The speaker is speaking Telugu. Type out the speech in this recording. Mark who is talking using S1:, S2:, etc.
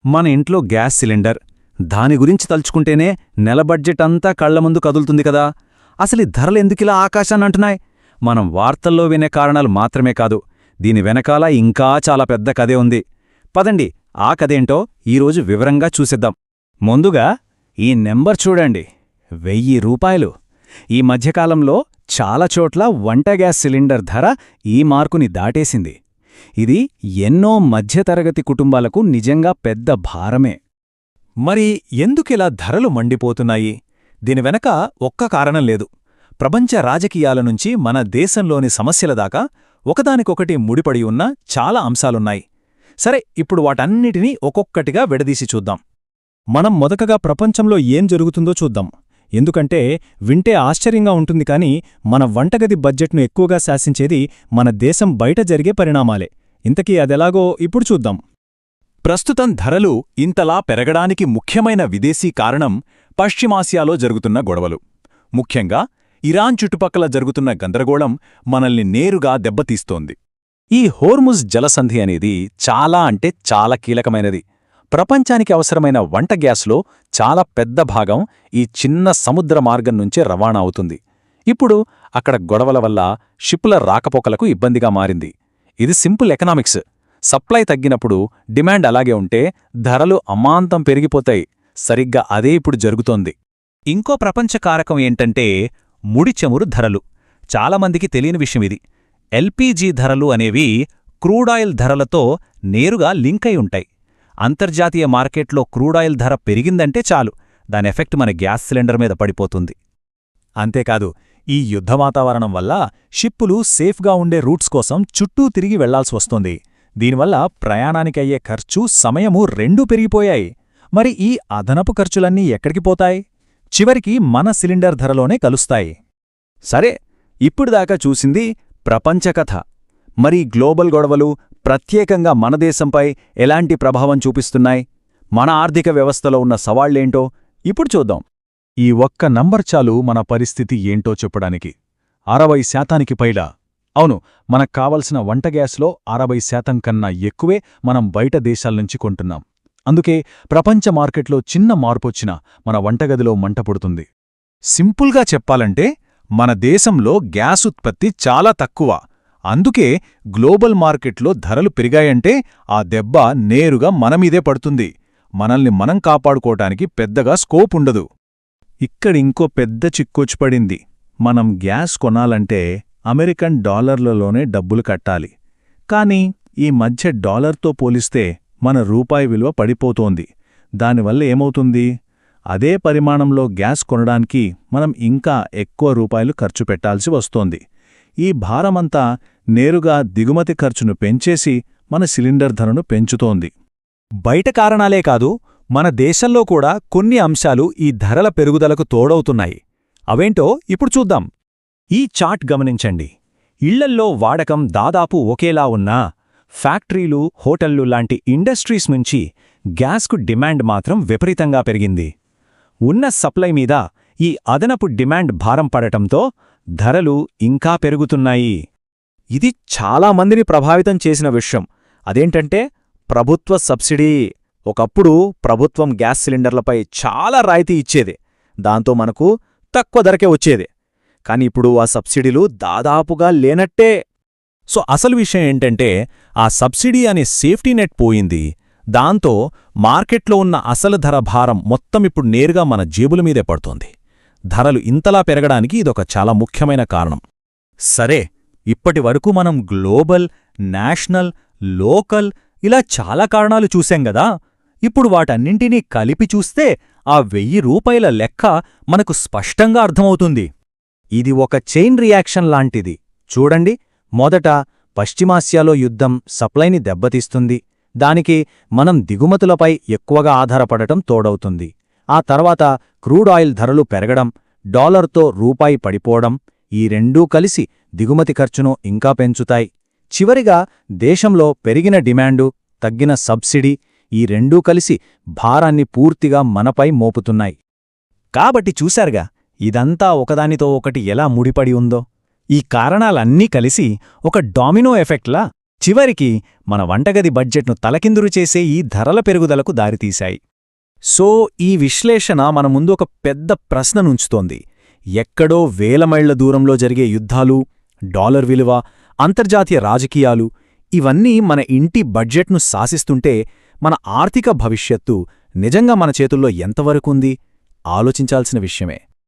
S1: మన ఇంట్లో గ్యాస్ సిలిండర్, దాని గురించి తలుచుకుంటేనే నెల బడ్జెట్ అంతా కళ్ల ముందు కదులుతుంది కదా. అసలు ధరలెందుకిలా ఆకాశాన్నంటున్నాయి? మనం వార్తల్లో వినే కారణాలు మాత్రమే కాదు, దీని వెనకాల ఇంకా చాలా పెద్ద కథే ఉంది. పదండి, ఆ కథేంటో ఈరోజు వివరంగా చూసేద్దాం. ముందుగా ఈ నెంబర్ చూడండి, 1000 రూపాయలు. ఈ మధ్యకాలంలో చాలా చోట్ల వంట గ్యాస్ సిలిండర్ ధర ఈ మార్కుని దాటేసింది. ఇది ఎన్నో మధ్యతరగతి కుటుంబాలకు నిజంగా పెద్ద భారమే. మరి ఎందుకిలా ధరలు మండిపోతున్నాయి? దీని వెనక ఒక్క కారణం లేదు. ప్రపంచ రాజకీయాల నుంచి మన దేశంలోని సమస్యల దాకా ఒకదానికొకటి ముడిపడి ఉన్న చాలా అంశాలున్నాయి. సరే, ఇప్పుడు వాటన్నిటినీ ఒక్కొక్కటిగా విడదీసి చూద్దాం. మనం మొదటగా ప్రపంచంలో ఏం జరుగుతుందో చూద్దాం. ఎందుకంటే వింటే ఆశ్చర్యంగా ఉంటుంది, కానీ మన వంటగది బడ్జెట్ను ఎక్కువగా శాసించేది మన దేశం బయట జరిగే పరిణామాలే. ఇంతకీ అదెలాగో ఇప్పుడు చూద్దాం. ప్రస్తుతం ధరలు ఇంతలా పెరగడానికి ముఖ్యమైన విదేశీ కారణం పశ్చిమాసియాలో జరుగుతున్న గొడవలు. ముఖ్యంగా ఇరాన్ చుట్టుపక్కల జరుగుతున్న గందరగోళం మనల్ని నేరుగా దెబ్బతీస్తోంది. ఈ హోర్ముజ్ జలసంధి అనేది చాలా అంటే చాలా కీలకమైనది. ప్రపంచానికి అవసరమైన వంట గ్యాస్లో చాలా పెద్ద భాగం ఈ చిన్న సముద్ర మార్గం నుంచే రవాణా అవుతుంది. ఇప్పుడు అక్కడ గొడవల వల్ల షిప్పుల రాకపోకలకు ఇబ్బందిగా మారింది. ఇది సింపుల్ ఎకనామిక్స్. సప్లై తగ్గినప్పుడు డిమాండ్ అలాగే ఉంటే ధరలు అమాంతం పెరిగిపోతాయి. సరిగ్గా అదే ఇప్పుడు జరుగుతోంది. ఇంకో ప్రపంచ కారకం ఏంటంటే ముడి చమురు ధరలు. చాలామందికి తెలియని విషయమిది. ఎల్పీజీ ధరలు అనేవి క్రూడాయిల్ ధరలతో నేరుగా లింక్ అయి ఉంటాయి. అంతర్జాతీయ మార్కెట్లో క్రూడాయిల్ ధర పెరిగిందంటే చాలు, దాని ఎఫెక్ట్ మన గ్యాస్ సిలిండర్ మీద పడిపోతుంది. అంతేకాదు, ఈ యుద్ధ వాతావరణం వల్ల షిప్పులు సేఫ్గా ఉండే రూట్స్ కోసం చుట్టూ తిరిగి వెళ్లాల్సి వస్తోంది. దీనివల్ల ప్రయాణానికయ్యే ఖర్చు, సమయము రెండూ పెరిగిపోయాయి. మరి ఈ అదనపు ఖర్చులన్నీ ఎక్కడికి పోతాయి? చివరికి మన సిలిండర్ ధరలోనే కలుస్తాయి. సరే, ఇప్పుడుదాకా చూసింది ప్రపంచ కథ. మరి గ్లోబల్ గొడవలు ప్రత్యేకంగా మన దేశంపై ఎలాంటి ప్రభావం చూపిస్తున్నాయి? మన ఆర్థిక వ్యవస్థలో ఉన్న సవాళ్లేంటో ఇప్పుడు చూద్దాం. ఈ ఒక్క నంబర్ చాలు మన పరిస్థితి ఏంటో చెప్పడానికి. 60% పైగా. అవును, మనకు కావలసిన వంట గ్యాస్లో 60% కన్నా ఎక్కువే మనం బయట దేశాల్నుంచి కొంటున్నాం. అందుకే ప్రపంచ మార్కెట్లో చిన్న మార్పొచ్చినా మన వంటగదిలో మంట పుడుతుంది. సింపుల్గా చెప్పాలంటే మన దేశంలో గ్యాస్ ఉత్పత్తి చాలా తక్కువ. అందుకే గ్లోబల్ మార్కెట్లో ధరలు పెరిగాయంటే ఆ దెబ్బ నేరుగా మనమీదే పడుతుంది. మనల్ని మనం కాపాడుకోవటానికి పెద్దగా స్కోప్ ఉండదు. ఇక్కడింకో పెద్ద చిక్కొచ్చిపడింది. మనం గ్యాస్ కొనాలంటే అమెరికన్ డాలర్లలోనే డబ్బులు కట్టాలి. కానీ ఈ మధ్య డాలర్తో పోలిస్తే మన రూపాయి విలువ పడిపోతోంది. దానివల్ల ఏమవుతుంది? అదే పరిమాణంలో గ్యాస్ కొనడానికి మనం ఇంకా ఎక్కువ రూపాయలు ఖర్చు పెట్టాల్సి వస్తోంది. ఈ భారమంతా నేరుగా దిగుమతి ఖర్చును పెంచేసి మన సిలిండర్ ధరను పెంచుతోంది. బయట కారణాలే కాదు, మన దేశంలో కూడా కొన్ని అంశాలు ఈ ధరల పెరుగుదలకు తోడవుతున్నాయి. అవేంటో ఇప్పుడు చూద్దాం. ఈ చార్ట్ గమనించండి. ఇళ్లల్లో వాడకం దాదాపు ఒకేలా ఉన్నా ఫ్యాక్టరీలు, హోటళ్లు లాంటి ఇండస్ట్రీస్ నుంచి గ్యాస్కు డిమాండ్ మాత్రం విపరీతంగా పెరిగింది. ఉన్న సప్లై మీద ఈ అదనపు డిమాండ్ భారం పడటంతో ధరలు ఇంకా పెరుగుతున్నాయి. ఇది చాలామందిని ప్రభావితం చేసిన విషయం. అదేంటంటే ప్రభుత్వ సబ్సిడీ. ఒకప్పుడు ప్రభుత్వం గ్యాస్ సిలిండర్లపై చాలా రాయితీ ఇచ్చేది. దాంతో మనకు తక్కువ ధరకే వచ్చేది. కాని ఇప్పుడు ఆ సబ్సిడీలు దాదాపుగా లేనట్టే. సో అసలు విషయం ఏంటంటే ఆ సబ్సిడీ అనే సేఫ్టీ నెట్ పోయింది. దాంతో మార్కెట్లో ఉన్న అసలు ధర భారం మొత్తం ఇప్పుడు నేరుగా మన జేబుల మీదే పడుతోంది. ధరలు ఇంతలా పెరగడానికి ఇదొక చాలా ముఖ్యమైన కారణం. సరే, ఇప్పటివరకు మనం గ్లోబల్, నేషనల్, లోకల్ ఇలా చాలా కారణాలు చూశాం గదా. ఇప్పుడు వాటన్నింటినీ కలిపి చూస్తే ఆ 1000 రూపాయల లెక్క మనకు స్పష్టంగా అర్థమవుతుంది. ఇది ఒక చైన్ రియాక్షన్ లాంటిది. చూడండి, మొదట పశ్చిమాసియాలో యుద్ధం సప్లైని దెబ్బతీస్తుంది. దానికి మనం దిగుమతులపై ఎక్కువగా ఆధారపడటం తోడవుతుంది. ఆ తర్వాత క్రూడ్ ఆయిల్ ధరలు పెరగడం, డాలర్తో రూపాయి పడిపోవడం, ఈ రెండూ కలిసి దిగుమతి ఖర్చును ఇంకా పెంచుతాయి. చివరిగా దేశంలో పెరిగిన డిమాండు, తగ్గిన సబ్సిడీ, ఈ రెండూ కలిసి భారాన్ని పూర్తిగా మనపై మోపుతున్నాయి. కాబట్టి చూశారుగా, ఇదంతా ఒకదానితో ఒకటి ఎలా ముడిపడి ఉందో. ఈ కారణాలన్నీ కలిసి ఒక డామినో ఎఫెక్ట్లా చివరికి మన వంటగది బడ్జెట్ను తలకిందురు చేసే ఈ ధరల పెరుగుదలకు దారితీశాయి. సో ఈ విశ్లేషణ మన ముందు ఒక పెద్ద ప్రశ్ననుంచుతోంది. ఎక్కడో వేల మైళ్ల దూరంలో జరిగే యుద్ధాలు, డాలర్ విలువ, అంతర్జాతీయ రాజకీయాలు ఇవన్నీ మన ఇంటి బడ్జెట్ను శాసిస్తుంటే మన ఆర్థిక భవిష్యత్తు నిజంగా మన చేతుల్లో ఎంతవరకుంది? ఆలోచించాల్సిన విషయమే.